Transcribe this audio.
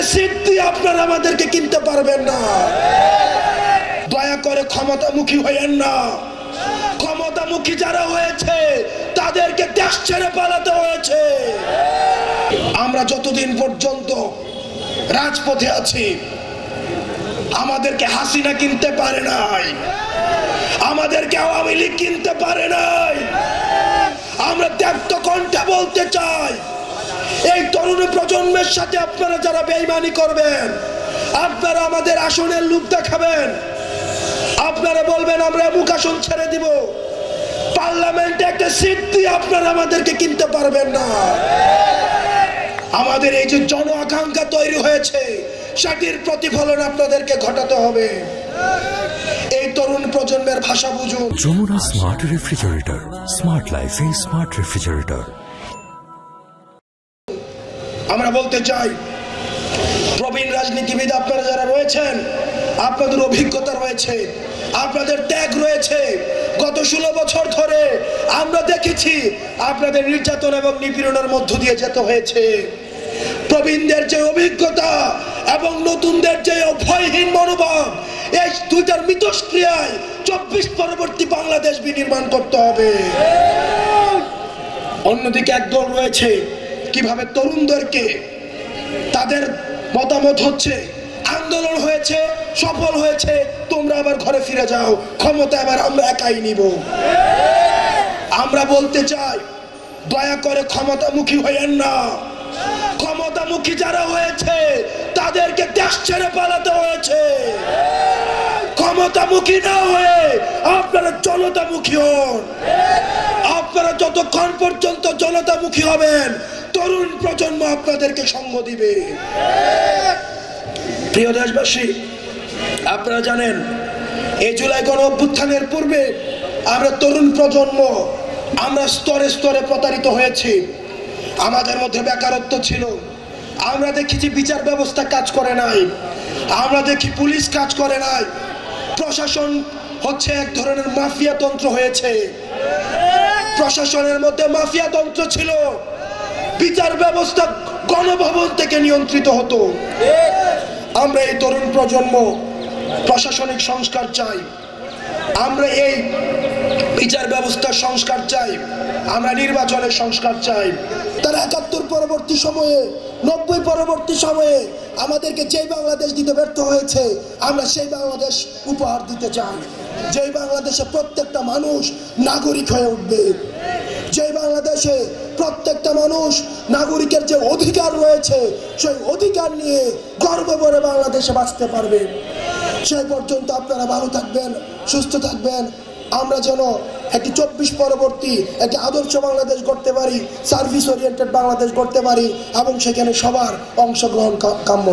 Seat দিয়ে আপনারা আমাদেরকে কিনতে পারবেন না। দয়া করে ক্ষমতামুখী হইয়েন না। ক্ষমতামুখী যারা হয়েছে তাদেরকে দেশ ছেড়ে পালাতে হয়েছে। আমরা যতদিন পর্যন্ত রাজপথে আছি আমাদেরকে হাসিনা কিনতে পারে নাই, আমাদেরকে আওয়ামী লীগ কিনতে পারে নাই। আমরা ত্যাক্ত কণ্ঠে বলতে চাই, এই তরুণ প্রজন্মের সাথে আপনারা যারা বেঈমানি করবেন, আপনারা আমাদের আসনের লোভ দেখাবেন, আপনারা বলবেন আমরা মুখ আসন ছেড়ে দিব, পার্লামেন্টে একটা সিট দিয়ে আপনারা আমাদেরকে কিনতে পারবেন না। আমাদের এই যে জন আকাঙ্ক্ষা তৈরি হয়েছে সেটির প্রতিফলন আপনাদেরকে ঘটাতে হবে। এই তরুণ প্রজন্মের ভাষা বুঝুন। যমুনা স্মার্ট রেফ্রিজারেটর, স্মার্ট লাইফে স্মার্ট রেফ্রিজারেটর। আমরা বলতে চাই, প্রবীণ রাজনীতিবিদ আপনারা যারা রয়েছেন, আপনাদের অভিজ্ঞতা রয়েছে, আপনাদের ত্যাগ রয়েছে। গত 16 বছর ধরে আমরা দেখেছি আপনাদের নির্যাতন এবং নিপীড়নের মধ্য দিয়ে যেতে হয়েছে। প্রবীণদের যে অভিজ্ঞতা এবং নতুনদের যে ভয়হীন মনোভাব, এই দুইটার মিথস্ক্রিয়ায় 24 পরবর্তী বাংলাদেশ বিনির্মাণ করতে হবে। অন্যদিকে একদল রয়েছে কিভাবে তরুণদেরকে, তাদের মতামত হচ্ছে আন্দোলন হয়েছে, সফল হয়েছে, তোমরা আবার ঘরে ফিরে যাও, ক্ষমতা আবার আমরা একাই নিব। আমরা বলতে চাই, দয়া করে ক্ষমতামুখী হইয়েন না। ক্ষমতামুখী যারা হয়েছে তাদেরকে দেশ ছেড়ে পালাতে হয়েছে। ক্ষমতামুখী না হয়ে আপনারা জনতামুখী হন। আপনারা যতক্ষণ পর্যন্ত জনতামুখী হবেন, তরুণ প্রজন্ম আপনাদেরকে সঙ্গ দিবে। প্রিয় দেশবাসী, আপনারা জানেন এই জুলাই গণ অভ্যুত্থানের পূর্বে আমরা তরুণ প্রজন্ম আমরা স্তরে স্তরে প্রতারিত হয়েছি। আমাদের মধ্যে বেকারত্ব ছিল, আমরা দেখেছি বিচার ব্যবস্থা কাজ করে নাই, আমরা দেখি পুলিশ কাজ করে নাই, প্রশাসন হচ্ছে এক ধরনের মাফিয়া তন্ত্র হয়েছে। প্রশাসনের মধ্যে মাফিয়া তন্ত্র ছিল, বিচার ব্যবস্থা গণভবন থেকে নিয়ন্ত্রিত হতো। আমরা এই তরুণ প্রজন্ম প্রশাসনিক সংস্কার চাই, আমরা এই বিচার ব্যবস্থার সংস্কার চাই, আমরা নির্বাচনের সংস্কার চাই। তারা ৭১ পরবর্তী সময়ে, ৯০ পরবর্তী সময়ে আমাদেরকে যেই বাংলাদেশ দিতে ব্যর্থ হয়েছে, আমরা সেই বাংলাদেশ উপহার দিতে চাই। যেই বাংলাদেশে প্রত্যেকটা মানুষ নাগরিক হয়ে উঠবে, যেই বাংলাদেশে প্রত্যেকটা মানুষ নাগরিকের যে অধিকার রয়েছে সেই অধিকার নিয়ে গর্ব করে বাংলাদেশে বাঁচতে পারবে। সেই পর্যন্ত আপনারা ভালো থাকবেন, সুস্থ থাকবেন। আমরা যেন একটি ২৪ পরবর্তী একটি আদর্শ বাংলাদেশ গড়তে পারি, সার্ভিস ওরিয়েন্টেড বাংলাদেশ গড়তে পারি এবং সেখানে সবার অংশগ্রহণ কাম্য।